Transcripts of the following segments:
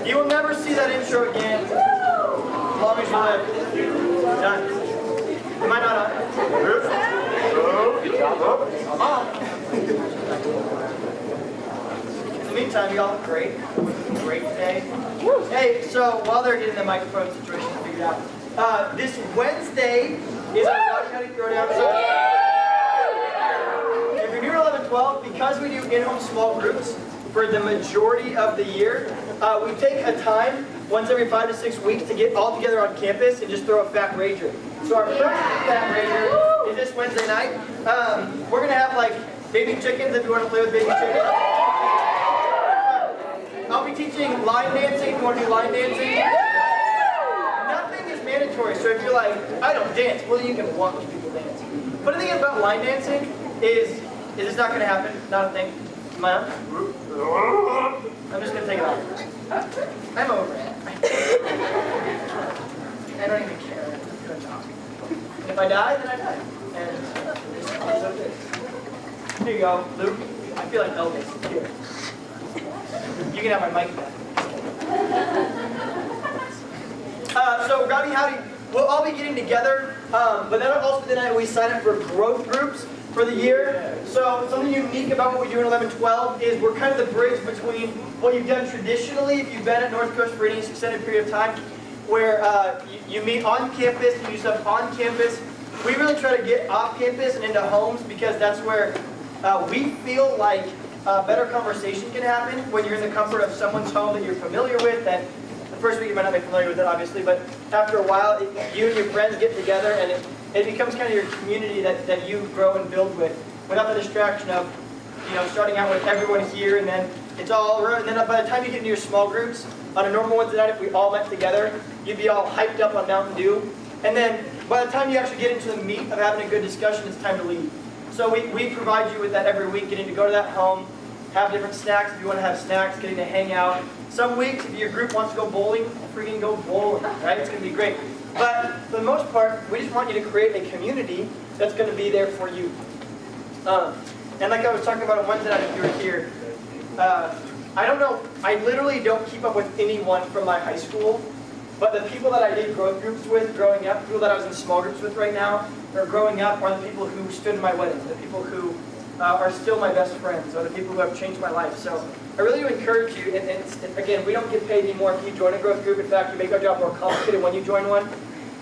You will never see that intro again as long as you live. Done. You might not. In the meantime, you all look great. Great day. Hey, so while they're getting the microphone situation figured out, this Wednesday is our Rock County Throwdown. If you're new to 11-12, because we do in-home small groups for the majority of the year, we take a time once every 5 to 6 weeks to get all together on campus and just throw a fat rager. So our first fat rager is this Wednesday night. We're going to have like baby chickens if you want to play with baby chickens. I'll be teaching line dancing if you want to do line dancing. Nothing is mandatory, so if you're like, I don't dance, well you can watch people dance. But the thing about line dancing is it's not going to happen, not a thing. Am I on? I'm just going to take it off. I'm over it. I don't even care. I'm just going to talk. And if I die, then I die. And it's okay. Here you go, Luke. I feel like Elvis. Here. You can have my mic back. So, Rowdy Howdy, we'll all be getting together, but that'll also be the night we sign up for growth groups for the year. So something unique about what we do in 11-12 is we're kind of the bridge between what you've done traditionally if you've been at North Coast for any extended period of time, where you meet on campus, you do stuff on campus. We really try to get off campus and into homes because that's where we feel like better conversation can happen when you're in the comfort of someone's home that you're familiar with. That the first week you might not be familiar with it, obviously, but after a while, you and your friends get together and it becomes kind of your community that you grow and build with, without the distraction of, starting out with everyone here and then it's all, and then by the time you get into your small groups, on a normal Wednesday night, if we all met together, you'd be all hyped up on Mountain Dew. And then by the time you actually get into the meat of having a good discussion, it's time to leave. So we provide you with that every week, getting to go to that home, have different snacks if you want to have snacks, getting to hang out. Some weeks, if your group wants to go bowling, freaking go bowling, right? It's going to be great. But for the most part, we just want you to create a community that's going to be there for you. And like I was talking about on Wednesday night, if you were here, I don't know, I literally don't keep up with anyone from my high school, but the people that I did growth groups with growing up, people that I was in small groups with right now, or growing up, are the people who stood in my wedding, the people who are still my best friends, or the people who have changed my life. So I really do encourage you, and again, we don't get paid anymore if you join a growth group. In fact, you make our job more complicated when you join one.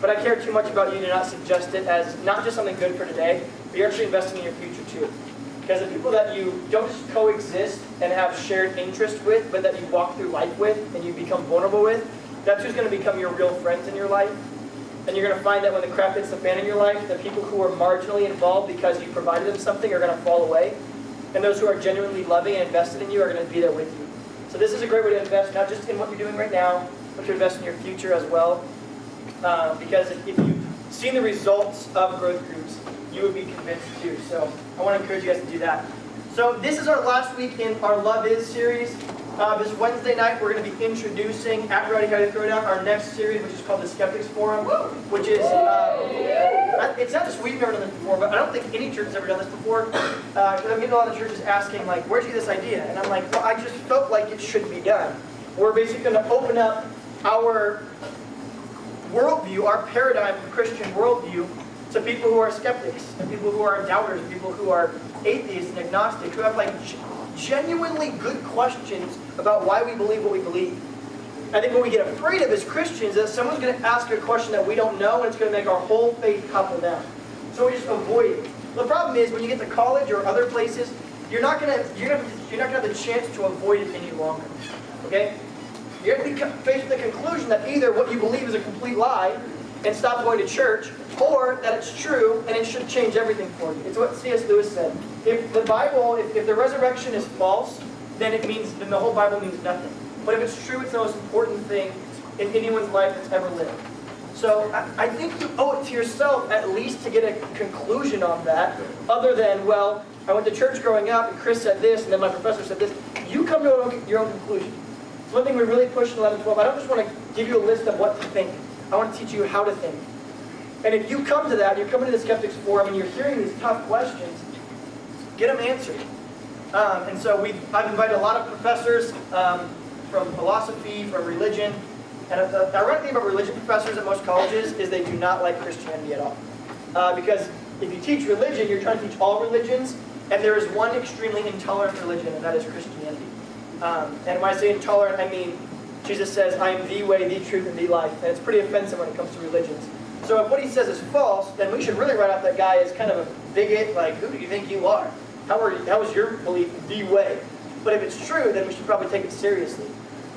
But I care too much about you to not suggest it as not just something good for today, but you're actually investing in your future too. Because the people that you don't just coexist and have shared interest with, but that you walk through life with and you become vulnerable with, that's who's going to become your real friends in your life. And you're going to find that when the crap hits the fan in your life, the people who are marginally involved because you provided them something are going to fall away. And those who are genuinely loving and invested in you are going to be there with you. So this is a great way to invest, not just in what you're doing right now, but to invest in your future as well. Because if you've seen the results of growth groups, you would be convinced too. So I want to encourage you guys to do that. So this is our last week in our Love Is series. This Wednesday night, we're going to be introducing, after Rowdy Howdy Throwdown, our next series, which is called the Skeptics Forum, which is, it's not just we've never done this before, but I don't think any church has ever done this before. Because I'm getting a lot of churches asking, like, where'd you get this idea? And I'm like, well, I just felt like it should be done. We're basically going to open up our worldview, our paradigm of Christian worldview, to people who are skeptics, and people who are doubters, and people who are atheists and agnostic, who have like genuinely good questions about why we believe what we believe. I think what we get afraid of as Christians is that someone's going to ask a question that we don't know, and it's going to make our whole faith topple down. So we just avoid it. The problem is when you get to college or other places, you're not going to have the chance to avoid it any longer. Okay? You're going to be faced with the conclusion that either what you believe is a complete lie and stop going to church, or that it's true and it should change everything for you. It's what C.S. Lewis said. If the Bible, if the resurrection is false, then the whole Bible means nothing. But if it's true, it's the most important thing in anyone's life that's ever lived. So I think you owe it to yourself at least to get a conclusion on that, other than, well, I went to church growing up and Chris said this and then my professor said this. You come to your own conclusion. It's one thing we really push in 11-12. I don't just want to give you a list of what to think. I want to teach you how to think. And if you come to that, you're coming to the Skeptics Forum and you're hearing these tough questions, get them answered. And so I've invited a lot of professors from philosophy, from religion. And the ironic thing about religion professors at most colleges is they do not like Christianity at all. Because if you teach religion, you're trying to teach all religions, and there is one extremely intolerant religion, and that is Christianity. And when I say intolerant, I mean Jesus says, I am the way, the truth, and the life. And it's pretty offensive when it comes to religions. So if what he says is false, then we should really write off that guy as kind of a bigot, like, who do you think you are? How is your belief the way? But if it's true, then we should probably take it seriously.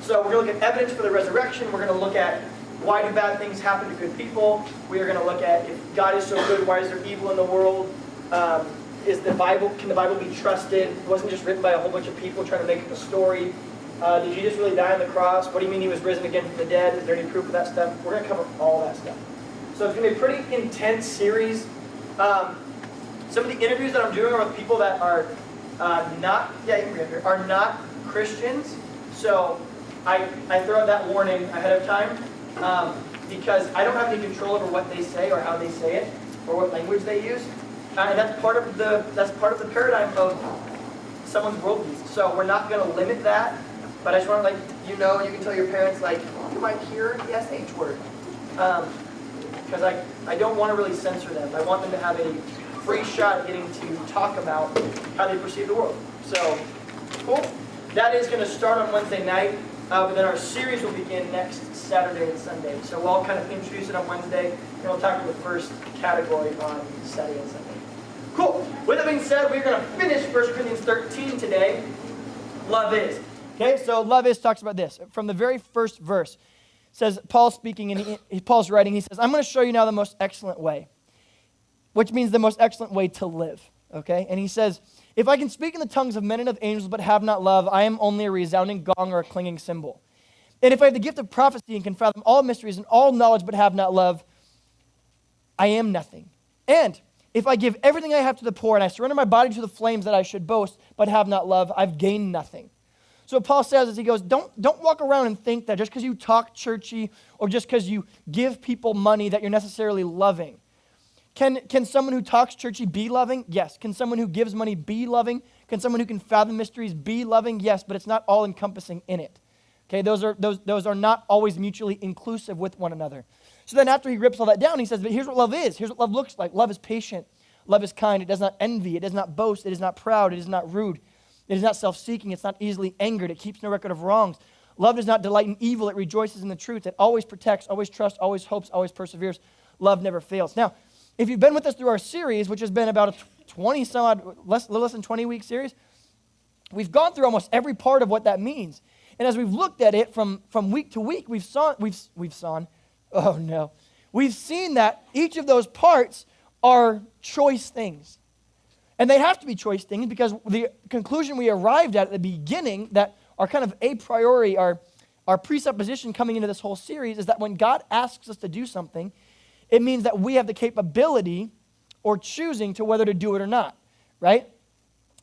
So we're going to look at evidence for the resurrection. We're going to look at why do bad things happen to good people. We are going to look at if God is so good, why is there evil in the world? Can the Bible be trusted? It wasn't just written by a whole bunch of people trying to make up a story. Did Jesus really die on the cross? What do you mean he was risen again from the dead? Is there any proof of that stuff? We're going to cover all that stuff. So it's going to be a pretty intense series. Some of the interviews that I'm doing are with people that are not Christians. So I throw out that warning ahead of time because I don't have any control over what they say or how they say it or what language they use. And that's part of the paradigm of someone's worldview. So we're not going to limit that. But I just want to you can tell your parents, you might hear the SH word. Because I don't want to really censor them. I want them to have a free shot at getting to talk about how they perceive the world. So, cool. That is going to start on Wednesday night. But then our series will begin next Saturday and Sunday. So we'll all kind of introduce it on Wednesday, and we'll tackle the first category on Saturday and Sunday. Cool. With that being said, we're going to finish 1 Corinthians 13 today. Love is. Okay, so love is talks about this. From the very first verse, says, Paul speaking, and Paul's writing, he says, I'm going to show you now the most excellent way, which means the most excellent way to live. Okay, and he says, if I can speak in the tongues of men and of angels but have not love, I am only a resounding gong or a clanging cymbal. And if I have the gift of prophecy and can fathom all mysteries and all knowledge but have not love, I am nothing. And if I give everything I have to the poor and I surrender my body to the flames that I should boast but have not love, I've gained nothing. So Paul says as he goes, don't walk around and think that just because you talk churchy or just because you give people money that you're necessarily loving. Can someone who talks churchy be loving? Yes. Can someone who gives money be loving? Can someone who can fathom mysteries be loving? Yes, but it's not all encompassing in it. Okay, those are not always mutually inclusive with one another. So then after he rips all that down, he says, but here's what love is. Here's what love looks like. Love is patient. Love is kind. It does not envy. It does not boast. It is not proud. It is not rude. It is not self-seeking. It's not easily angered. It keeps no record of wrongs. Love does not delight in evil. It rejoices in the truth. It always protects, always trusts, always hopes, always perseveres. Love never fails. Now, if you've been with us through our series, which has been about a little less than 20-week series, we've gone through almost every part of what that means. And as we've looked at it from week to week, we've seen that each of those parts are choice things. And they have to be choice things because the conclusion we arrived at the beginning that are kind of a priori, our presupposition coming into this whole series is that when God asks us to do something, it means that we have the capability or choosing to whether to do it or not, right?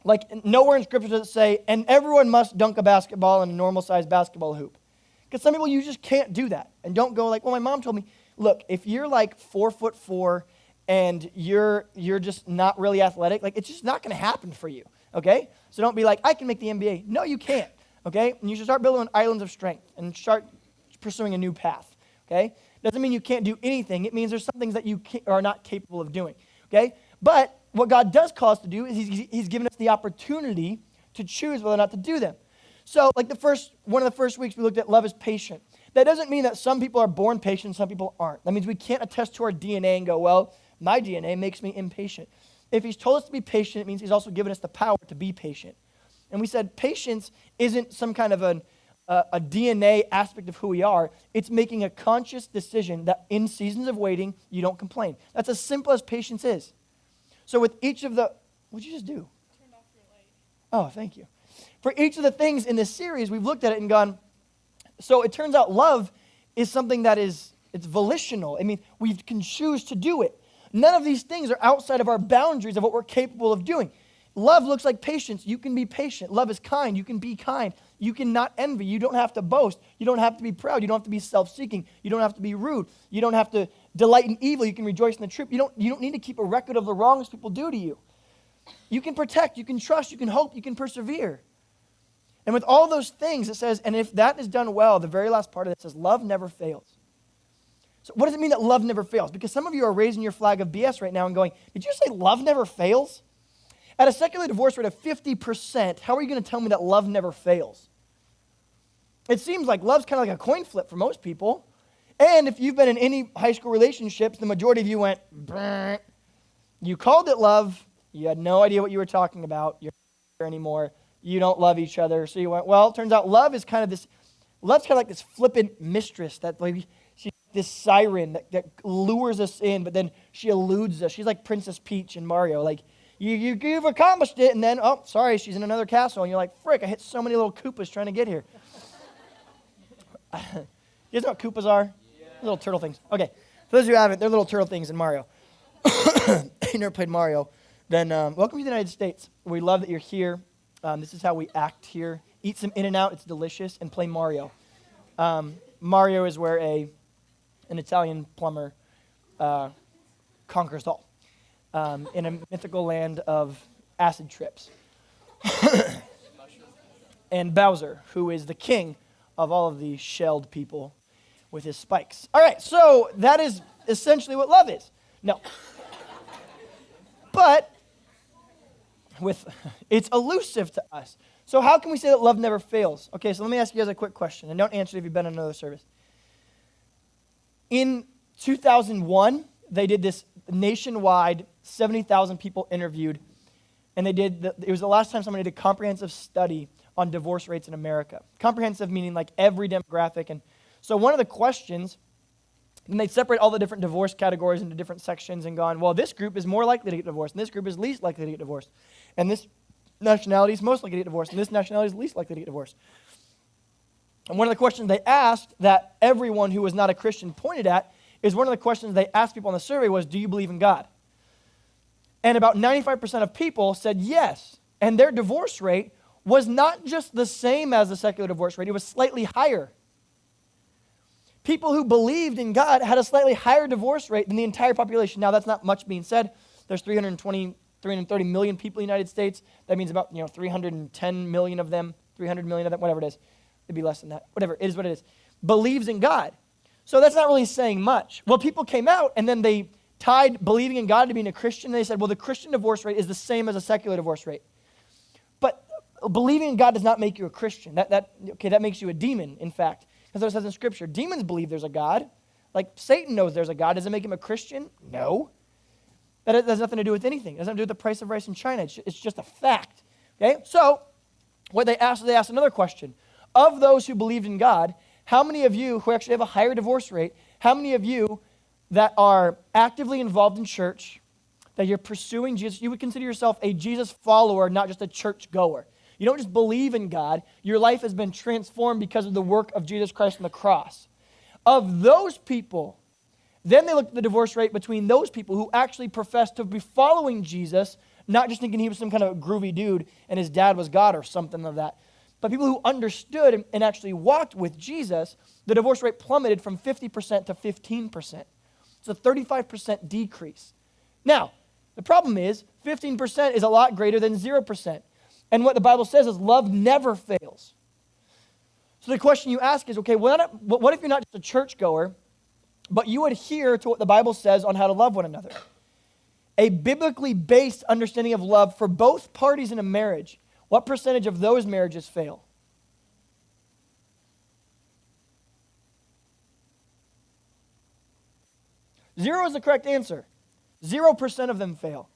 Like nowhere in Scripture does it say, and everyone must dunk a basketball in a normal-sized basketball hoop. Because some people, you just can't do that. And don't go like, well, my mom told me, look, if you're like 4'4" and you're just not really athletic, like it's just not going to happen for you, okay? So don't be like, I can make the NBA. No, you can't, okay? And you should start building islands of strength and start pursuing a new path, okay? Doesn't mean you can't do anything. It means there's some things that you are not capable of doing, okay? But what God does call us to do is he's given us the opportunity to choose whether or not to do them. So like one of the first weeks we looked at love is patient. That doesn't mean that some people are born patient, some people aren't. That means we can't attest to our DNA and go, well, my DNA makes me impatient. If he's told us to be patient, it means he's also given us the power to be patient. And we said patience isn't some kind of a DNA aspect of who we are. It's making a conscious decision that in seasons of waiting, you don't complain. That's as simple as patience is. So with each of the, what'd you just do? Turned off your light. Oh, thank you. For each of the things in this series, we've looked at it and gone, so it turns out love is something that it's volitional. I mean, we can choose to do it. None of these things are outside of our boundaries of what we're capable of doing. Love looks like patience. You can be patient. Love is kind. You can be kind. You can not envy. You don't have to boast. You don't have to be proud. You don't have to be self-seeking. You don't have to be rude. You don't have to delight in evil. You can rejoice in the truth. You don't need to keep a record of the wrongs people do to you. You can protect. You can trust. You can hope. You can persevere. And with all those things, it says, and if that is done well, the very last part of it says, love never fails. So what does it mean that love never fails? Because some of you are raising your flag of BS right now and going, did you say love never fails? At a secular divorce rate of 50%, how are you going to tell me that love never fails? It seems like love's kind of like a coin flip for most people. And if you've been in any high school relationships, the majority of you went, brr. You called it love. You had no idea what you were talking about. You're not here anymore. You don't love each other. So you went, well, it turns out love's kind of like this flippant mistress that like she's this siren that lures us in, but then she eludes us. She's like Princess Peach in Mario. Like, you've accomplished it, and then, oh, sorry, she's in another castle. And you're like, frick, I hit so many little Koopas trying to get here. You guys know what Koopas are? Yeah. Little turtle things. Okay, for those of you who haven't, they're little turtle things in Mario. If you never played Mario, then welcome to the United States. We love that you're here. This is how we act here. Eat some In-N-Out, it's delicious, and play Mario. Mario is where an Italian plumber conquers all in a mythical land of acid trips. And Bowser, who is the king of all of the shelled people with his spikes. All right, so that is essentially what love is. No. But it's elusive to us. So how can we say that love never fails? Okay, so let me ask you guys a quick question, and don't answer it if you've been in another service. In 2001, they did this nationwide, 70,000 people interviewed, and it was the last time somebody did a comprehensive study on divorce rates in America. Comprehensive meaning like every demographic. And so one of the questions, and they'd separate all the different divorce categories into different sections and gone, well, this group is more likely to get divorced, and this group is least likely to get divorced. And this nationality is most likely to get divorced, and this nationality is least likely to get divorced. And one of the questions they asked that everyone who was not a Christian pointed at is one of the questions they asked people on the survey was, do you believe in God? And about 95% of people said yes. And their divorce rate was not just the same as the secular divorce rate, it was slightly higher. People who believed in God had a slightly higher divorce rate than the entire population. Now, that's not much being said. There's 330 million people in the United States. That means about 310 million of them, 300 million of them, whatever it is. It'd be less than that. Whatever, it is what it is. Believes in God. So that's not really saying much. Well, people came out and then they tied believing in God to being a Christian. And they said, well, the Christian divorce rate is the same as a secular divorce rate. But believing in God does not make you a Christian. That makes you a demon, in fact. Because it says in Scripture, demons believe there's a God. Like Satan knows there's a God. Does it make him a Christian? No. That has nothing to do with anything. It doesn't have to do with the price of rice in China. It's just a fact. Okay? So what they asked another question. Of those who believed in God, how many of you who actually have a higher divorce rate, how many of you that are actively involved in church, that you're pursuing Jesus, you would consider yourself a Jesus follower, not just a church goer? You don't just believe in God. Your life has been transformed because of the work of Jesus Christ on the cross. Of those people, then they looked at the divorce rate between those people who actually professed to be following Jesus, not just thinking he was some kind of groovy dude and his dad was God or something of that. But people who understood and actually walked with Jesus, the divorce rate plummeted from 50% to 15%. It's a 35% decrease. Now, the problem is 15% is a lot greater than 0%. And what the Bible says is love never fails. So the question you ask is, okay, what if you're not just a churchgoer, but you adhere to what the Bible says on how to love one another. A biblically based understanding of love for both parties in a marriage. What percentage of those marriages fail? Zero is the correct answer. 0% of them fail.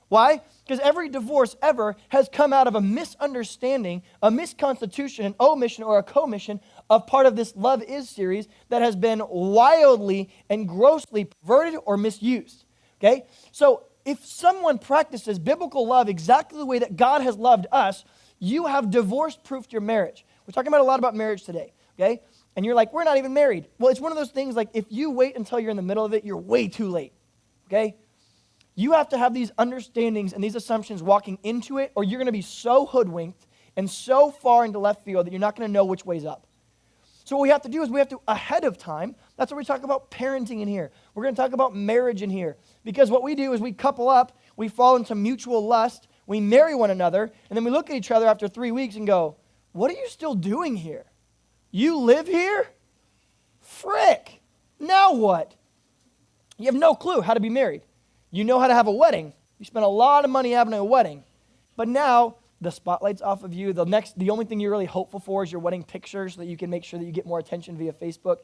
Why? Because every divorce ever has come out of a misunderstanding, a misconstitution, an omission, or a commission of part of this Love Is series that has been wildly and grossly perverted or misused. Okay? So if someone practices biblical love exactly the way that God has loved us, you have divorce-proofed your marriage. We're talking about a lot about marriage today. Okay? And you're like, we're not even married. Well, it's one of those things like if you wait until you're in the middle of it, you're way too late. Okay? You have to have these understandings and these assumptions walking into it, or you're going to be so hoodwinked and so far into left field that you're not going to know which way's up. So what we have to do is we have to, ahead of time, that's what we talk about parenting in here. We're going to talk about marriage in here. Because what we do is we couple up, we fall into mutual lust, we marry one another, and then we look at each other after 3 weeks and go, what are you still doing here? You live here? Frick. Now what? You have no clue how to be married. You know how to have a wedding. You spent a lot of money having a wedding. But now the spotlight's off of you. The only thing you're really hopeful for is your wedding picture so that you can make sure that you get more attention via Facebook.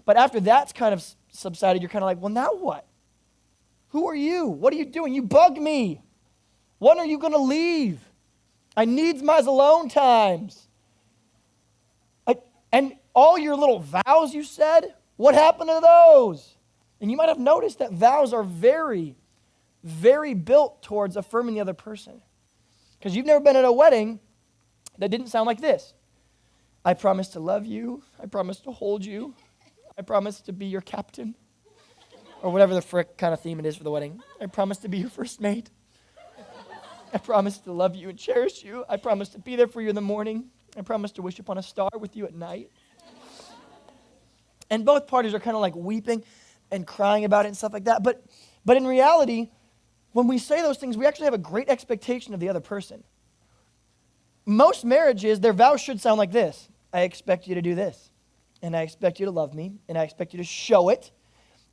But after that's kind of subsided, you're kind of like, well, now what? Who are you? What are you doing? You bug me. When are you going to leave? I needs my alone times. And all your little vows you said, what happened to those? And you might have noticed that vows are very, very built towards affirming the other person. Because you've never been at a wedding that didn't sound like this. I promise to love you. I promise to hold you. I promise to be your captain. Or whatever the frick kind of theme it is for the wedding. I promise to be your first mate. I promise to love you and cherish you. I promise to be there for you in the morning. I promise to wish upon a star with you at night. And both parties are kind of like weeping and crying about it and stuff like that. But in reality, when we say those things, we actually have a great expectation of the other person. Most marriages, their vows should sound like this. I expect you to do this. And I expect you to love me. And I expect you to show it.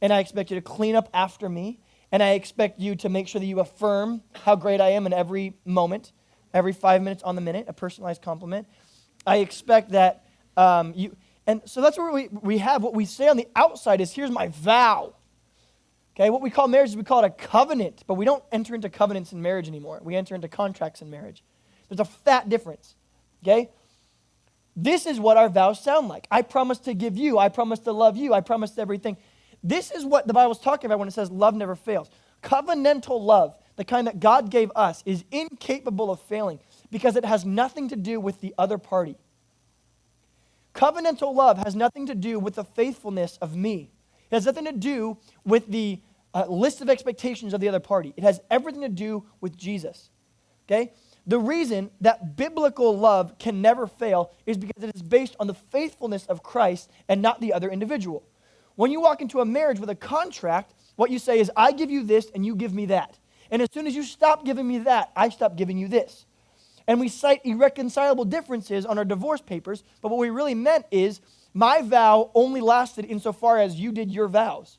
And I expect you to clean up after me. And I expect you to make sure that you affirm how great I am in every moment, every 5 minutes on the minute, a personalized compliment. I expect that you... And so that's where we have what we say on the outside is, here's my vow. Okay, what we call marriage is we call it a covenant, but we don't enter into covenants in marriage anymore. We enter into contracts in marriage. There's a fat difference, okay? This is what our vows sound like. I promise to give you. I promise to love you. I promise everything. This is what the Bible's talking about when it says love never fails. Covenantal love, the kind that God gave us, is incapable of failing because it has nothing to do with the other party. Covenantal love has nothing to do with the faithfulness of me. It has nothing to do with the list of expectations of the other party. It has everything to do with Jesus. Okay? The reason that biblical love can never fail is because it is based on the faithfulness of Christ and not the other individual. When you walk into a marriage with a contract, what you say is, I give you this and you give me that. And as soon as you stop giving me that, I stop giving you this. And we cite irreconcilable differences on our divorce papers, but what we really meant is, my vow only lasted insofar as you did your vows.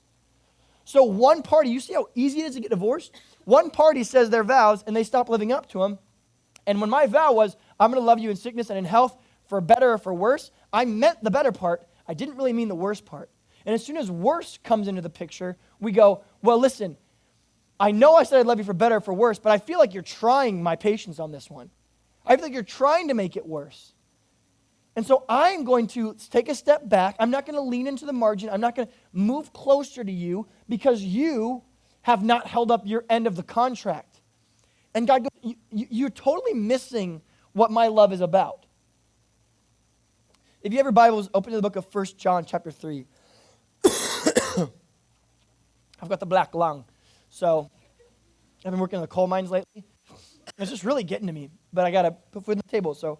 So one party, you see how easy it is to get divorced? One party says their vows and they stop living up to them. And when my vow was, I'm going to love you in sickness and in health, for better or for worse, I meant the better part. I didn't really mean the worst part. And as soon as worse comes into the picture, we go, well, listen, I know I said I'd love you for better or for worse, but I feel like you're trying my patience on this one. I feel like you're trying to make it worse. And so I'm going to take a step back. I'm not going to lean into the margin. I'm not going to move closer to you because you have not held up your end of the contract. And God goes, you're totally missing what my love is about. If you have your Bibles, open to the book of 1 John chapter 3. I've got the black lung, so I've been working in the coal mines lately. It's just really getting to me, but I got to put food on the table, so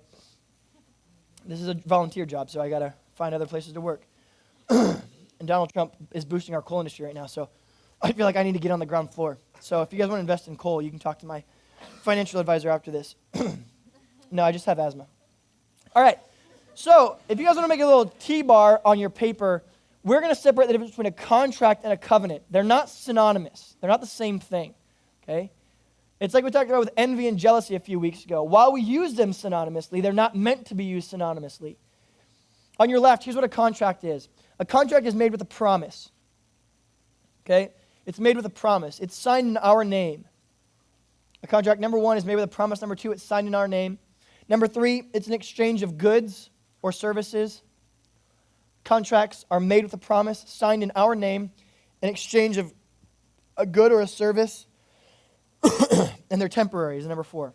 this is a volunteer job, so I got to find other places to work. And Donald Trump is boosting our coal industry right now, so I feel like I need to get on the ground floor. So if you guys want to invest in coal, you can talk to my financial advisor after this. No, I just have asthma. All right, so if you guys want to make a little T-bar on your paper, we're going to separate the difference between a contract and a covenant. They're not synonymous. They're not the same thing, okay? It's like we talked about with envy and jealousy a few weeks ago. While we use them synonymously, they're not meant to be used synonymously. On your left, here's what a contract is. A contract is made with a promise, okay? It's made with a promise. It's signed in our name. A contract, number one, is made with a promise. Number two, it's signed in our name. Number three, it's an exchange of goods or services. Contracts are made with a promise, signed in our name, an exchange of a good or a service, and they're temporary is number four.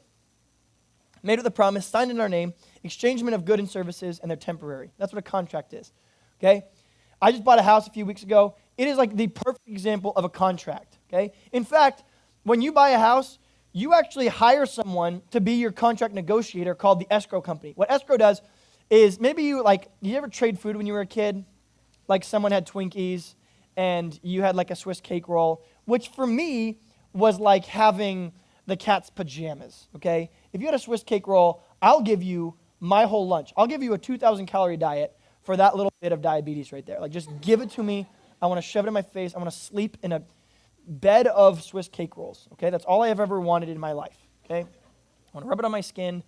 Made with a promise, signed in our name, exchangement of good and services, and they're temporary. That's what a contract is, okay? I just bought a house a few weeks ago. It is like the perfect example of a contract, okay? In fact, when you buy a house, you actually hire someone to be your contract negotiator called the escrow company. What escrow does is maybe you ever trade food when you were a kid? Like someone had Twinkies and you had like a Swiss cake roll, which for me was like having the cat's pajamas, okay? If you had a Swiss cake roll, I'll give you my whole lunch. I'll give you a 2,000 calorie diet for that little bit of diabetes right there. Like just give it to me. I want to shove it in my face. I want to sleep in a bed of Swiss cake rolls, okay? That's all I have ever wanted in my life, okay? I want to rub it on my skin.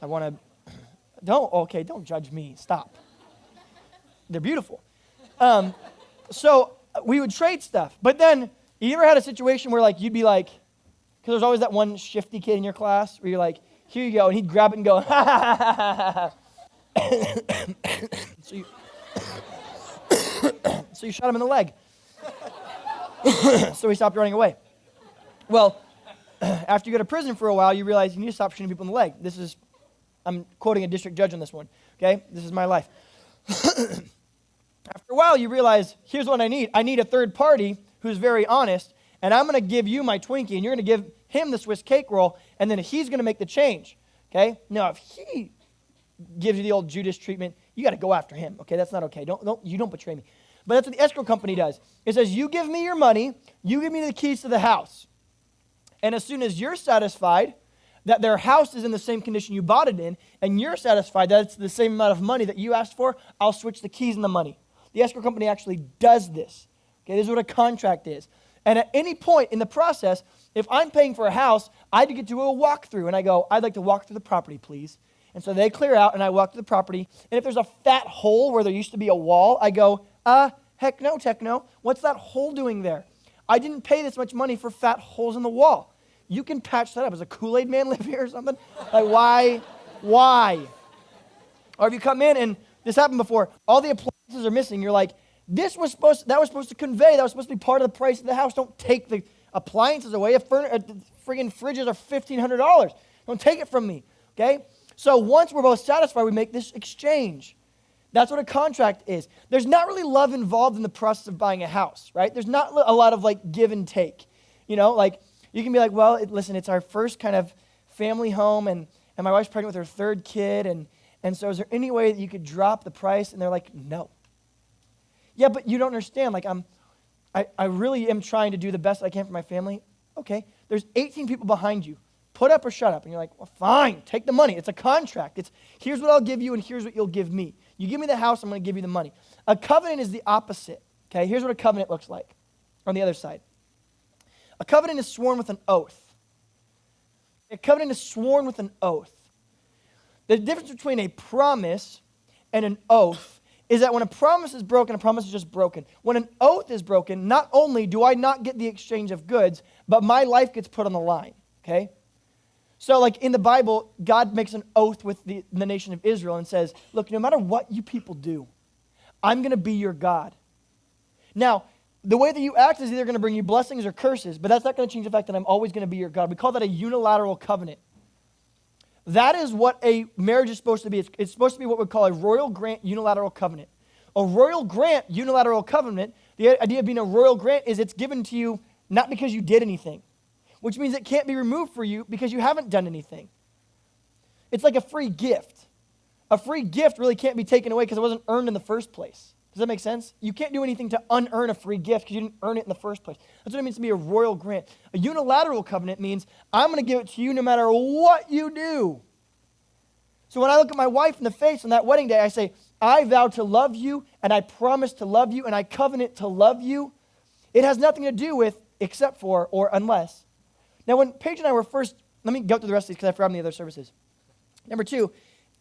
I want to, don't judge me. Stop. They're beautiful. So we would trade stuff. But then, you ever had a situation where like you'd be like, because there's always that one shifty kid in your class where you're like, here you go, and he'd grab it and go, ha ha ha ha ha. So you shot him in the leg. So he stopped running away. Well, after you go to prison for a while, you realize you need to stop shooting people in the leg. I'm quoting a district judge on this one, okay? This is my life. After a while, you realize, here's what I need. I need a third party who's very honest, and I'm going to give you my Twinkie, and you're going to give him the Swiss cake roll, and then he's going to make the change, okay? Now, if he gives you the old Judas treatment, you got to go after him, okay? That's not okay. You don't betray me. But that's what the escrow company does. It says, you give me your money, you give me the keys to the house. And as soon as you're satisfied that their house is in the same condition you bought it in, and you're satisfied that it's the same amount of money that you asked for, I'll switch the keys and the money. The escrow company actually does this. Okay, this is what a contract is. And at any point in the process, if I'm paying for a house, I get to do a walkthrough, and I go, I'd like to walk through the property, please. And so they clear out, and I walk through the property. And if there's a fat hole where there used to be a wall, I go, heck no, techno. What's that hole doing there? I didn't pay this much money for fat holes in the wall. You can patch that up. Does a Kool-Aid man live here or something? Like, why? Or if you come in, and this happened before, all the appliances are missing. You're like, that was supposed to convey. That was supposed to be part of the price of the house. Don't take the appliances away. Friggin' fridges are $1,500. Don't take it from me, okay? So once we're both satisfied, we make this exchange. That's what a contract is. There's not really love involved in the process of buying a house, right? There's not a lot of like give and take. You know, like you can be like, well, listen, it's our first kind of family home, and my wife's pregnant with her third kid, and so is there any way that you could drop the price? And they're like, no. Yeah, but you don't understand. Like I really am trying to do the best I can for my family. Okay, there's 18 people behind you. Put up or shut up. And you're like, well, fine, take the money. It's a contract. It's here's what I'll give you and here's what you'll give me. You give me the house, I'm going to give you the money. A covenant is the opposite. Okay, here's what a covenant looks like on the other side. A covenant is sworn with an oath. A covenant is sworn with an oath. The difference between a promise and an oath is that when a promise is broken, a promise is just broken. When an oath is broken, not only do I not get the exchange of goods, but my life gets put on the line, okay? So like in the Bible, God makes an oath with the nation of Israel and says, look, no matter what you people do, I'm going to be your God. Now, the way that you act is either going to bring you blessings or curses, but that's not going to change the fact that I'm always going to be your God. We call that a unilateral covenant. That is what a marriage is supposed to be. It's supposed to be what we call a royal grant unilateral covenant. A royal grant unilateral covenant, the idea of being a royal grant is it's given to you not because you did anything, which means it can't be removed for you because you haven't done anything. It's like a free gift. A free gift really can't be taken away because it wasn't earned in the first place. Does that make sense? You can't do anything to unearn a free gift because you didn't earn it in the first place. That's what it means to be a royal grant. A unilateral covenant means I'm going to give it to you no matter what you do. So when I look at my wife in the face on that wedding day, I say, I vow to love you, and I promise to love you, and I covenant to love you, it has nothing to do with except for or unless. Now, when Paige and I were first, let me go through the rest of these because I forgot the other services. Number 2,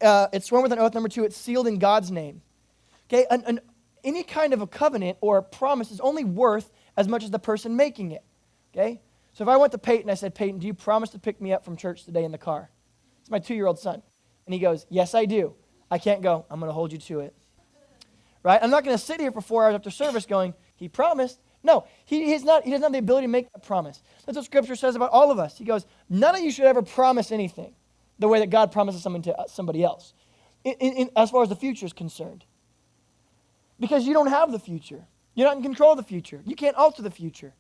it's sworn with an oath. Number 2, it's sealed in God's name. Okay, any kind of a covenant or a promise is only worth as much as the person making it. Okay, so if I went to Peyton, I said, Peyton, do you promise to pick me up from church today in the car? It's my 2-year-old son. And he goes, yes, I do. I can't go. I'm going to hold you to it. Right? I'm not going to sit here for 4 hours after service going, he promised. No, he doesn't have the ability to make that promise. That's what Scripture says about all of us. He goes, none of you should ever promise anything the way that God promises something to somebody else, as far as the future is concerned. Because you don't have the future. You're not in control of the future. You can't alter the future.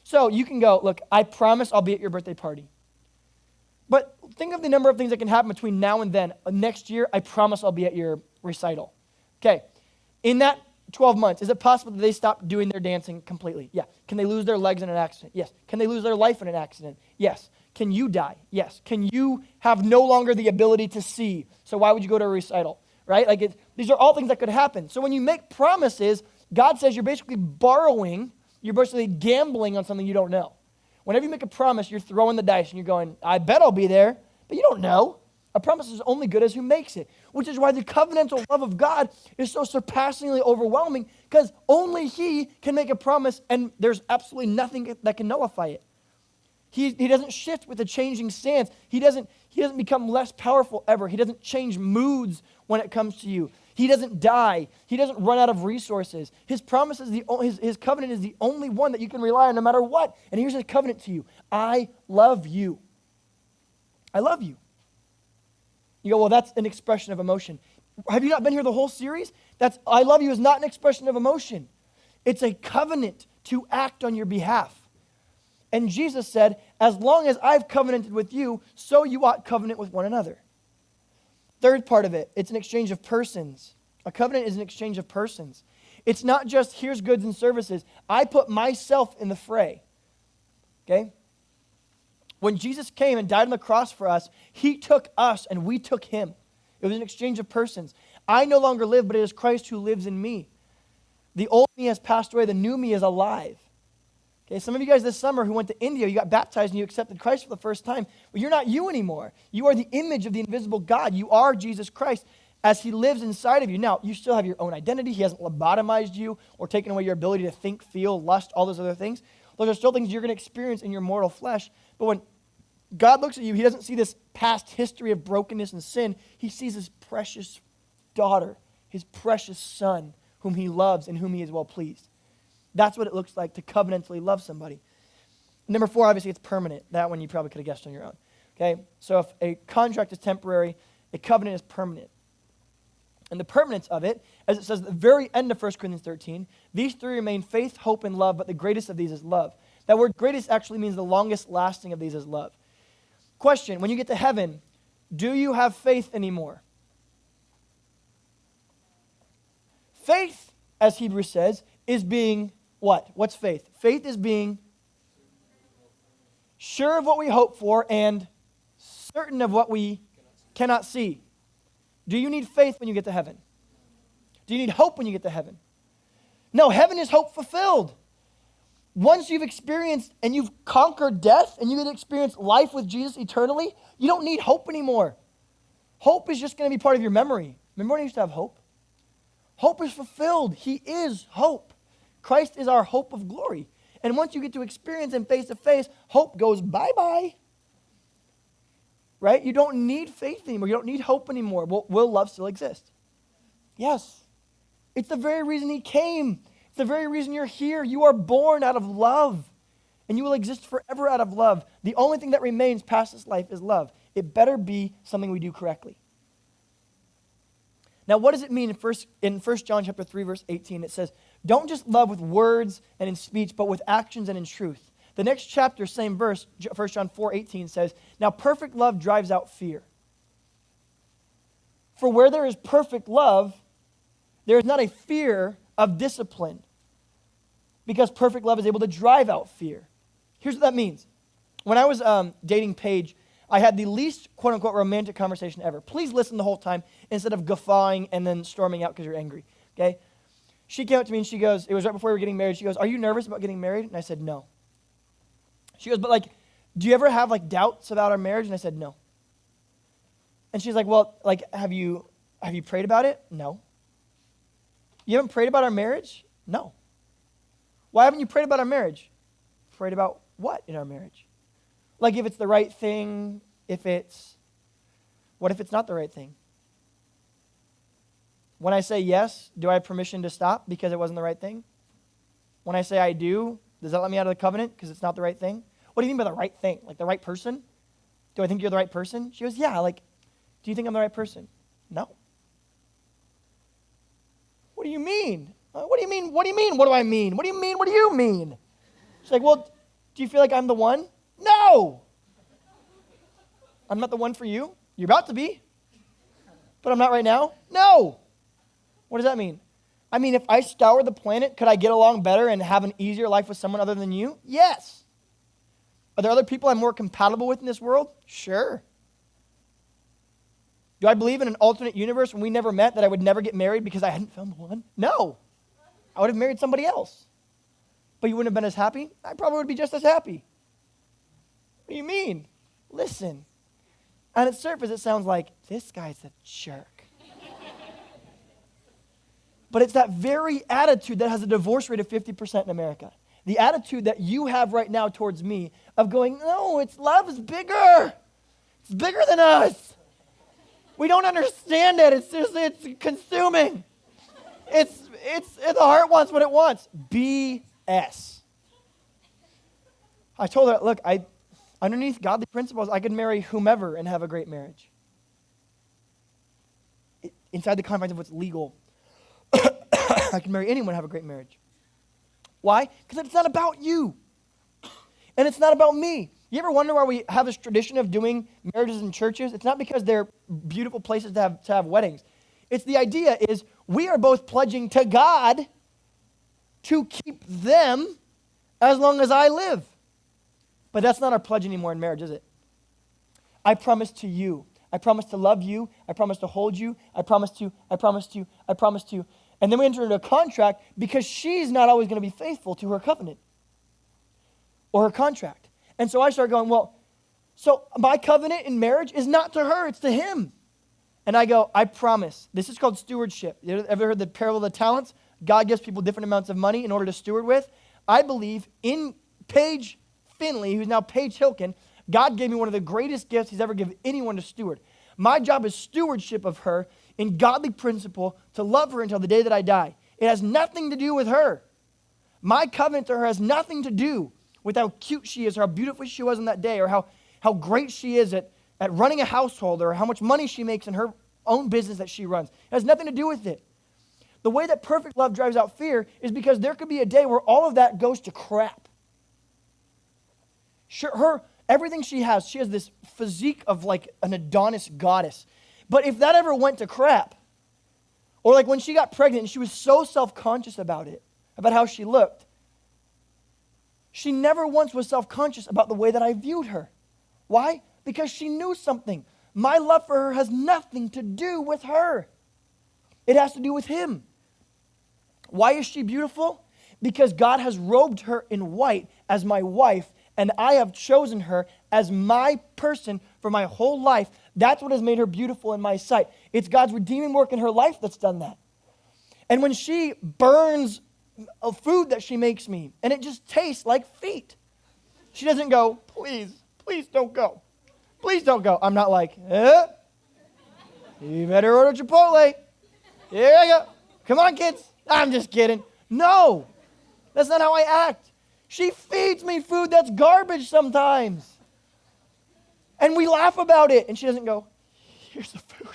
So you can go, look, I promise I'll be at your birthday party. But think of the number of things that can happen between now and then. Next year, I promise I'll be at your recital. Okay, in that 12 months, is it possible that they stop doing their dancing completely? Yeah. Can they lose their legs in an accident? Yes. Can they lose their life in an accident? Yes. Can you die? Yes. Can you have no longer the ability to see? So why would you go to a recital, right? Like these are all things that could happen. So when you make promises, God says you're basically borrowing, you're basically gambling on something you don't know. Whenever you make a promise, you're throwing the dice and you're going, I bet I'll be there, but you don't know. A promise is only good as who makes it, which is why the covenantal love of God is so surpassingly overwhelming, because only He can make a promise and there's absolutely nothing that can nullify it. He doesn't shift with the changing sands. He doesn't become less powerful ever. He doesn't change moods when it comes to you. He doesn't die. He doesn't run out of resources. His promise is his covenant is the only one that you can rely on no matter what. And here's His covenant to you. I love you. I love you. You go, well, that's an expression of emotion. Have you not been here the whole series? I love you is not an expression of emotion. It's a covenant to act on your behalf. And Jesus said, as long as I've covenanted with you, so you ought covenant with one another. Third part of it, it's an exchange of persons. A covenant is an exchange of persons. It's not just here's goods and services. I put myself in the fray. Okay? When Jesus came and died on the cross for us, He took us and we took Him. It was an exchange of persons. I no longer live, but it is Christ who lives in me. The old me has passed away. The new me is alive. Okay, some of you guys this summer who went to India, you got baptized and you accepted Christ for the first time. Well, you're not you anymore. You are the image of the invisible God. You are Jesus Christ as He lives inside of you. Now, you still have your own identity. He hasn't lobotomized you or taken away your ability to think, feel, lust, all those other things. Those are still things you're going to experience in your mortal flesh. But when God looks at you, He doesn't see this past history of brokenness and sin. He sees His precious daughter, His precious son, whom He loves and whom He is well pleased. That's what it looks like to covenantally love somebody. Number 4, obviously, it's permanent. That one you probably could have guessed on your own. Okay, so if a contract is temporary, a covenant is permanent. And the permanence of it, as it says at the very end of 1 Corinthians 13, these 3 remain: faith, hope, and love, but the greatest of these is love. That word greatest actually means the longest lasting of these is love. Question, when you get to heaven, do you have faith anymore? Faith, as Hebrews says, is being what? What's faith? Faith is being sure of what we hope for and certain of what we cannot see. Do you need faith when you get to heaven? Do you need hope when you get to heaven? No, heaven is hope fulfilled. Once you've experienced and you've conquered death and you get to experience life with Jesus eternally, you don't need hope anymore. Hope is just going to be part of your memory. Remember when you used to have hope? Hope is fulfilled. He is hope. Christ is our hope of glory. And once you get to experience Him face to face, hope goes bye-bye. Right? You don't need faith anymore. You don't need hope anymore. Will love still exist? Yes. It's the very reason He came. It's the very reason you're here. You are born out of love. And you will exist forever out of love. The only thing that remains past this life is love. It better be something we do correctly. Now, what does it mean in 1 John chapter 3, verse 18? It says, don't just love with words and in speech, but with actions and in truth. The next chapter, same verse, 1 John 4:18 says, now perfect love drives out fear. For where there is perfect love, there is not a fear of discipline, because perfect love is able to drive out fear. Here's what that means. When I was dating Paige, I had the least quote-unquote romantic conversation ever. Please listen the whole time instead of guffawing and then storming out because you're angry, okay? She came up to me and she goes, it was right before we were getting married. She goes, are you nervous about getting married? And I said, no. She goes, but like, do you ever have like doubts about our marriage? And I said, no. And she's like, well, like, have you prayed about it? No. You haven't prayed about our marriage? No. Why haven't you prayed about our marriage? Prayed about what in our marriage? Like if it's the right thing, what if it's not the right thing? When I say yes, do I have permission to stop because it wasn't the right thing? When I say I do, does that let me out of the covenant because it's not the right thing? What do you mean by the right thing? Like the right person? Do I think you're the right person? She goes, yeah, like, do you think I'm the right person? No. What do you mean? What do you mean? What do you mean? What do I mean? What do you mean? What do you mean? She's like, well, do you feel like I'm the one? No. I'm not the one for you. You're about to be. But I'm not right now? No. What does that mean? I mean, if I scour the planet, could I get along better and have an easier life with someone other than you? Yes. Are there other people I'm more compatible with in this world? Sure. Do I believe in an alternate universe when we never met that I would never get married because I hadn't found the one? No. I would have married somebody else. But you wouldn't have been as happy? I probably would be just as happy. What do you mean? Listen. On its surface, it sounds like, this guy's a jerk. But it's that very attitude that has a divorce rate of 50% in America. The attitude that you have right now towards me of going, no, love is bigger. It's bigger than us. We don't understand it. It's consuming. The heart wants what it wants. BS. I told her, look, underneath godly principles, I could marry whomever and have a great marriage. Inside the confines of what's legal, I can marry anyone and have a great marriage. Why? Because it's not about you. And it's not about me. You ever wonder why we have this tradition of doing marriages in churches? It's not because they're beautiful places to have weddings. It's the idea is we are both pledging to God to keep them as long as I live. But that's not our pledge anymore in marriage, is it? I promise to you. I promise to love you. I promise to hold you. I promise to. And then we enter into a contract because she's not always going to be faithful to her covenant or her contract. And so I start going, well, so my covenant in marriage is not to her, it's to him. And I go, I promise. This is called stewardship. You ever heard the parable of the talents? God gives people different amounts of money in order to steward with. I believe in Paige Finley, who's now Paige Hilkin, God gave me one of the greatest gifts he's ever given anyone to steward. My job is stewardship of her in godly principle to love her until the day that I die. It has nothing to do with her. My covenant to her has nothing to do with how cute she is or how beautiful she was on that day or how great she is at running a household or how much money she makes in her own business that she runs. It has nothing to do with it. The way that perfect love drives out fear is because there could be a day where all of that goes to crap. Sure, everything she has this physique of like an Adonis goddess. But if that ever went to crap, or like when she got pregnant and she was so self-conscious about it, about how she looked, she never once was self-conscious about the way that I viewed her. Why? Because she knew something. My love for her has nothing to do with her. It has to do with him. Why is she beautiful? Because God has robed her in white as my wife, and I have chosen her as my person for my whole life. That's what has made her beautiful in my sight. It's God's redeeming work in her life that's done that. And when she burns a food that she makes me, and it just tastes like feet, she doesn't go, please don't go. Please don't go. I'm not like, you better order Chipotle. Here I go. Come on, kids. I'm just kidding. No, that's not how I act. She feeds me food that's garbage sometimes. And we laugh about it. And she doesn't go, here's the food.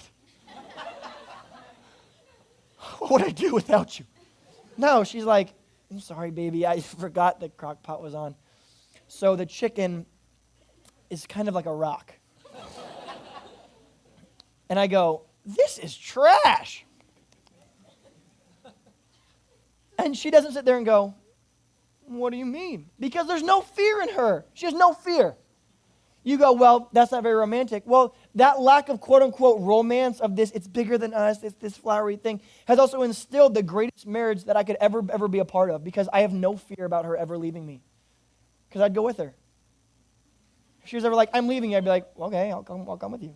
What would I do without you? No, she's like, I'm sorry, baby. I forgot the crock pot was on. So the chicken is kind of like a rock. And I go, this is trash. And she doesn't sit there and go, what do you mean? Because there's no fear in her. She has no fear. You go, well, that's not very romantic. Well, that lack of quote-unquote romance of this, it's bigger than us, it's this flowery thing, has also instilled the greatest marriage that I could ever be a part of, because I have no fear about her ever leaving me, because I'd go with her. If she was ever like, I'm leaving you, I'd be like, okay, I'll come with you.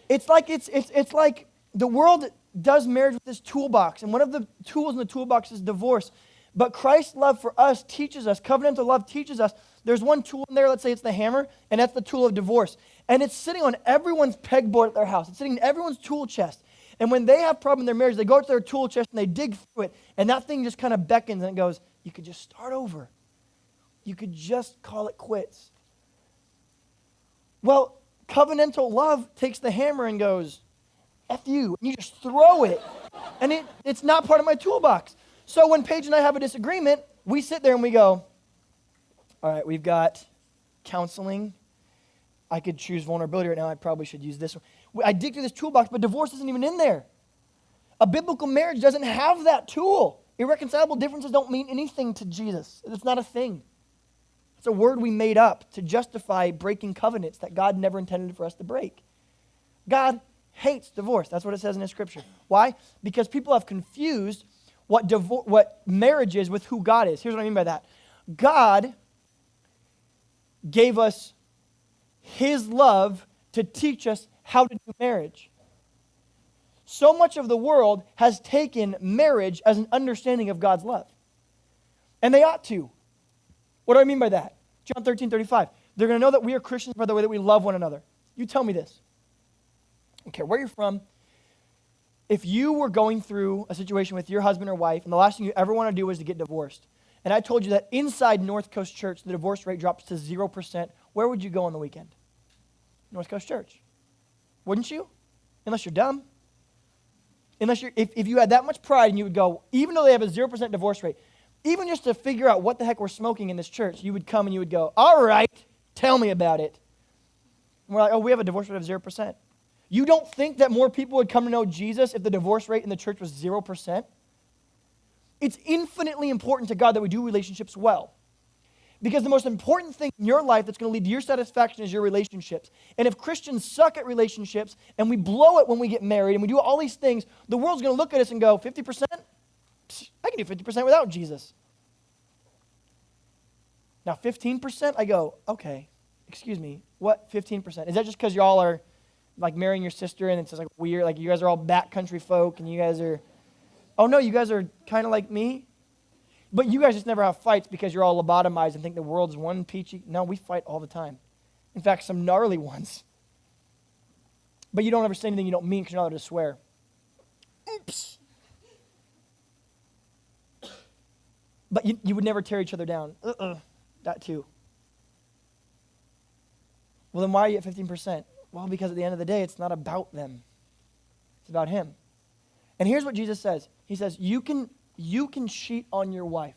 It's like the world does marriage with this toolbox, and one of the tools in the toolbox is divorce. But Christ's love for us teaches us, covenantal love teaches us, there's one tool in there, let's say it's the hammer, and that's the tool of divorce. And it's sitting on everyone's pegboard at their house. It's sitting in everyone's tool chest. And when they have problem in their marriage, they go to their tool chest and they dig through it, and that thing just kind of beckons and it goes, you could just start over. You could just call it quits. Well, covenantal love takes the hammer and goes, F you, and you just throw it. And it's not part of my toolbox. So when Paige and I have a disagreement, we sit there and we go, all right, we've got counseling. I could choose vulnerability right now. I probably should use this one. I dig through this toolbox, but divorce isn't even in there. A biblical marriage doesn't have that tool. Irreconcilable differences don't mean anything to Jesus. It's not a thing. It's a word we made up to justify breaking covenants that God never intended for us to break. God hates divorce. That's what it says in His Scripture. Why? Because people have confused what marriage is with who God is. Here's what I mean by that. God gave us His love to teach us how to do marriage. So much of the world has taken marriage as an understanding of God's love. And they ought to. What do I mean by that? John 13:35. They're going to know that we are Christians by the way that we love one another. You tell me this. I don't care where you're from. If you were going through a situation with your husband or wife, and the last thing you ever want to do is to get divorced, and I told you that inside North Coast Church, the divorce rate drops to 0%, where would you go on the weekend? North Coast Church. Wouldn't you? Unless you're dumb. If you had that much pride and you would go, even though they have a 0% divorce rate, even just to figure out what the heck we're smoking in this church, you would come and you would go, all right, tell me about it. And we're like, oh, we have a divorce rate of 0%. You don't think that more people would come to know Jesus if the divorce rate in the church was 0%? It's infinitely important to God that we do relationships well. Because the most important thing in your life that's going to lead to your satisfaction is your relationships. And if Christians suck at relationships and we blow it when we get married and we do all these things, the world's going to look at us and go, 50%? I can do 50% without Jesus. Now 15%, I go, okay, excuse me, what 15%? Is that just because y'all are like marrying your sister and it's just like weird, like you guys are all backcountry folk and you guys are, oh no, you guys are kind of like me? But you guys just never have fights because you're all lobotomized and think the world's one peachy. No, we fight all the time. In fact, some gnarly ones. But you don't ever say anything you don't mean because you're not allowed to swear. Oops. But you would never tear each other down. That too. Well, then why are you at 15%? Well, because at the end of the day, it's not about them. It's about Him. And here's what Jesus says. He says, you can cheat on your wife.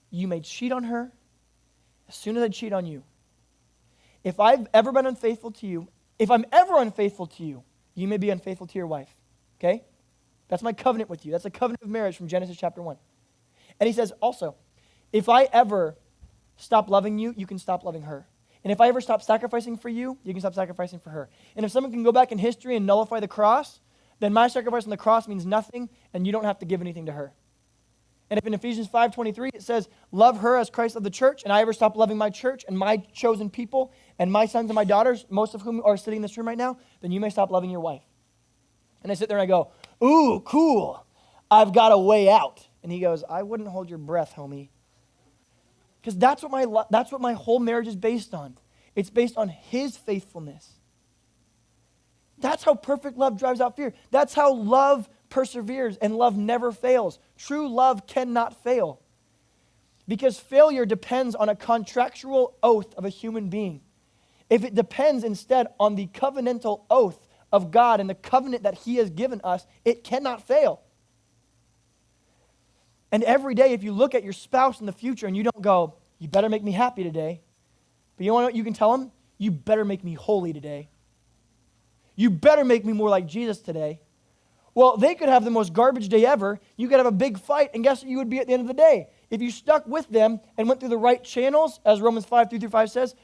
You may cheat on her as soon as I cheat on you. If I've ever been unfaithful to you, if I'm ever unfaithful to you, you may be unfaithful to your wife. Okay? That's my covenant with you. That's a covenant of marriage from Genesis chapter 1. And he says also, if I ever stop loving you, you can stop loving her. And if I ever stop sacrificing for you, you can stop sacrificing for her. And if someone can go back in history and nullify the cross, then my sacrifice on the cross means nothing, and you don't have to give anything to her. And if in Ephesians 5:23 it says, love her as Christ loved the church, and I ever stop loving my church and my chosen people and my sons and my daughters, most of whom are sitting in this room right now, then you may stop loving your wife. And I sit there and I go, ooh, cool. I've got a way out. And he goes, I wouldn't hold your breath, homie. Because that's what my whole marriage is based on. It's based on His faithfulness. That's how perfect love drives out fear. That's how love perseveres and love never fails. True love cannot fail. Because failure depends on a contractual oath of a human being. If it depends instead on the covenantal oath of God and the covenant that He has given us, it cannot fail. And every day, if you look at your spouse in the future and you don't go, you better make me happy today. But you know what you can tell them? You better make me holy today. You better make me more like Jesus today. Well, they could have the most garbage day ever. You could have a big fight, and guess what you would be at the end of the day? if you stuck with them and went through the right channels, as Romans 5:3-5 says,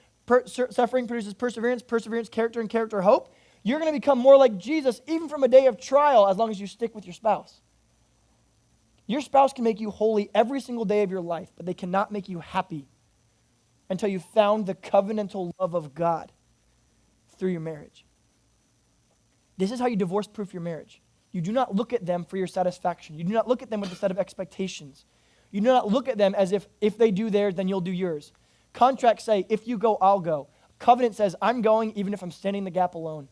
suffering produces perseverance, perseverance, character, and character, hope. You're going to become more like Jesus even from a day of trial as long as you stick with your spouse. Your spouse can make you holy every single day of your life, but they cannot make you happy until you found the covenantal love of God through your marriage. This is how you divorce-proof your marriage. You do not look at them for your satisfaction. You do not look at them with a set of expectations. You do not look at them as if they do theirs, then you'll do yours. Contracts say, if you go, I'll go. Covenant says, I'm going even if I'm standing in the gap alone.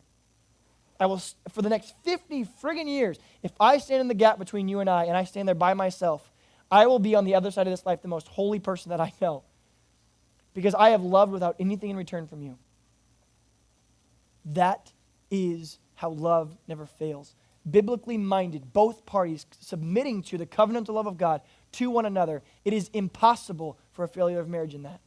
I will, for the next 50 friggin' years, if I stand in the gap between you and I stand there by myself, I will be on the other side of this life the most holy person that I know. Because I have loved without anything in return from you. That is how love never fails. Biblically minded, both parties submitting to the covenantal love of God to one another. It is impossible for a failure of marriage in that.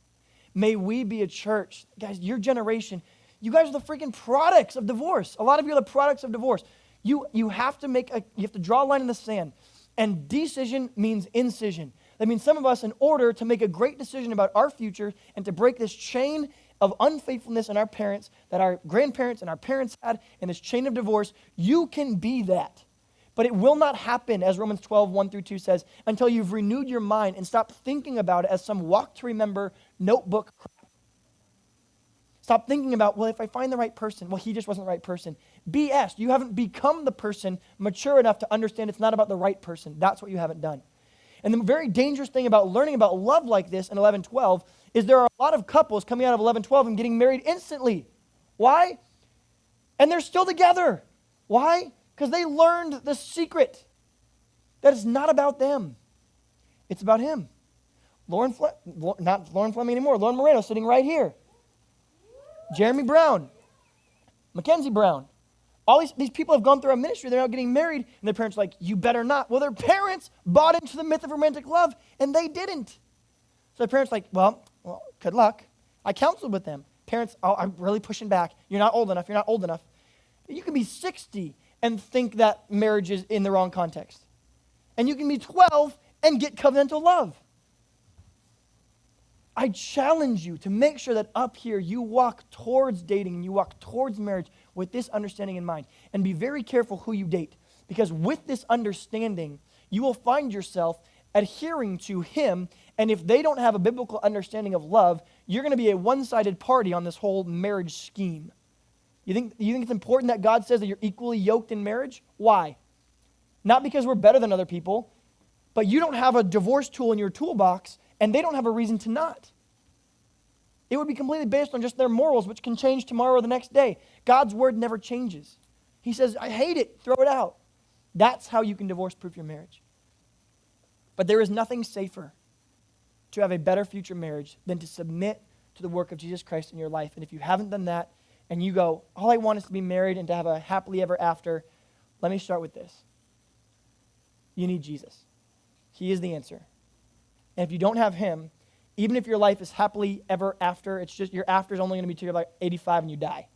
May we be a church. Guys, your generation, you guys are the freaking products of divorce. A lot of you are the products of divorce. You have to draw a line in the sand. And decision means incision. That means some of us, in order to make a great decision about our future and to break this chain of unfaithfulness in our parents that our grandparents and our parents had, and this chain of divorce, you can be that. But it will not happen, as Romans 12:1-2 says, until you've renewed your mind and stopped thinking about it as some walk to remember notebook crap. Stop thinking about, well, if I find the right person, well, he just wasn't the right person. BS. You haven't become the person mature enough to understand it's not about the right person. That's what you haven't done. And the very dangerous thing about learning about love like this in 11:12 is there are a lot of couples coming out of 11:12 and getting married instantly. Why? And they're still together. Why? Because they learned the secret that it's not about them. It's about him. Not Lauren Fleming anymore. Lauren Moreno sitting right here. Jeremy Brown. Mackenzie Brown. All these people have gone through our ministry. They're now getting married, and their parents are like, you better not. Well, their parents bought into the myth of romantic love, and they didn't. So their parents are like, well, good luck. I counseled with them. Parents, I'm really pushing back. You're not old enough. You're not old enough. You can be 60 and think that marriage is in the wrong context. And you can be 12 and get covenantal love. I challenge you to make sure that up here you walk towards dating and you walk towards marriage with this understanding in mind. And be very careful who you date. Because with this understanding, you will find yourself adhering to him. And if they don't have a biblical understanding of love, you're going to be a one-sided party on this whole marriage scheme. You think it's important that God says that you're equally yoked in marriage? Why? Not because we're better than other people, but you don't have a divorce tool in your toolbox, and they don't have a reason to not. It would be completely based on just their morals, which can change tomorrow or the next day. God's word never changes. He says, I hate it, throw it out. That's how you can divorce-proof your marriage. But there is nothing safer to have a better future marriage than to submit to the work of Jesus Christ in your life. And if you haven't done that, and you go, all I want is to be married and to have a happily ever after, let me start with this. You need Jesus. He is the answer. And if you don't have him, even if your life is happily ever after, it's just your after is only going to be till you're like 85 and you die.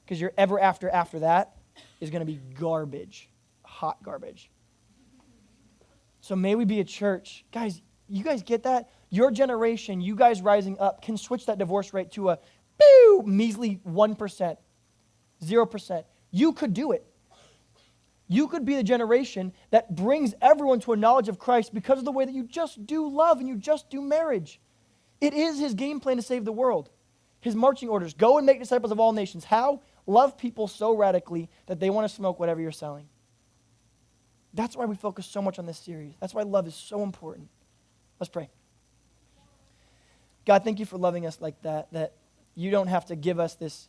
Because your ever after that is going to be garbage, hot garbage. So may we be a church. Guys, you guys get that? Your generation, you guys rising up, can switch that divorce rate to a measly 1%, 0%. You could do it. You could be the generation that brings everyone to a knowledge of Christ because of the way that you just do love and you just do marriage. It is his game plan to save the world. His marching orders, go and make disciples of all nations. How? Love people so radically that they want to smoke whatever you're selling. That's why we focus so much on this series. That's why love is so important. Let's pray. God, thank you for loving us like that you don't have to give us this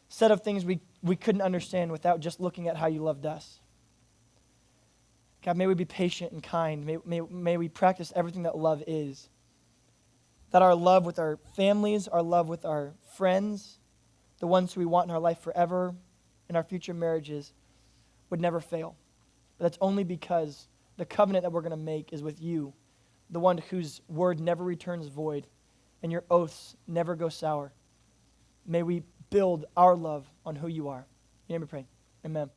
set of things we couldn't understand without just looking at how you loved us. God, may we be patient and kind. May we practice everything that love is. That our love with our families, our love with our friends, the ones who we want in our life forever, in our future marriages, would never fail. But that's only because the covenant that we're going to make is with you, the one whose word never returns void, and your oaths never go sour. May we build our love on who you are. In your name we pray. Amen.